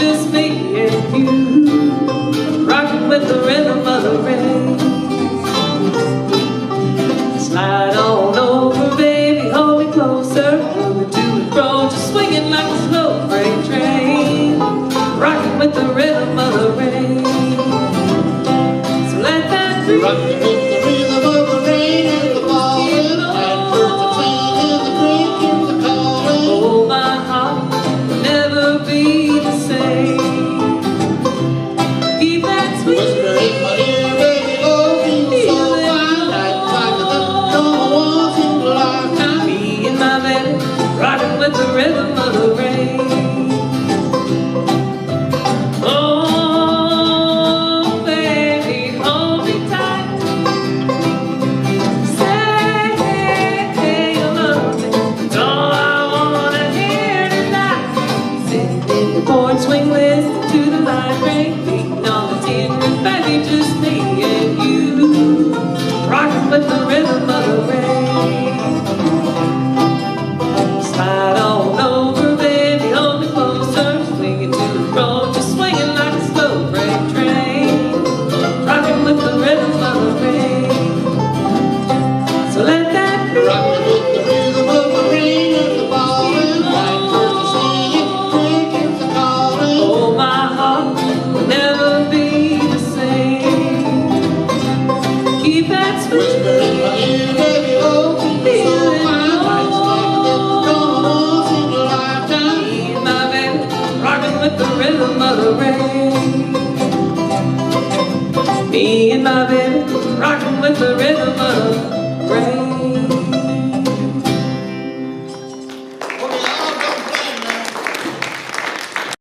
just me and you, rocking with the rhythm of the rain. Slide on over, baby, hold me closer, moving to and fro, just swinging like a slow freight train, rocking with the rhythm of the rain. So let that breeze rocking with the rhythm of the rain and the falling, and birds are singing and the crickets are calling. Oh, my heart will never be the same. Keep that sweet Whisper in my ear, baby, oh, feel so fine, like the summer once in a lifetime. me and my baby, rocking with the rhythm of the rain. Oh, baby, hold me tight. Say you love me, it's all I wanna hear tonight. Sitting in the porch swing, listening to the light rain, beating on the tin roof, baby, just me and you, rocking with the rhythm of the rain. Slide on over, baby, hold me closer, swinging to and fro, just swinging like a slow freight train, rocking with the rhythm of the rain. So let that Rocking with the rhythm of the rain and the falling, like birds are singing, crickets are calling. oh, my heart will never be the same. Keep that Whisper in my sweet ear, baby, oh, feel so fine, like the summer once in a lifetime. me and my baby, rocking with the rhythm of the rain. Me and my baby, rocking with the rhythm of the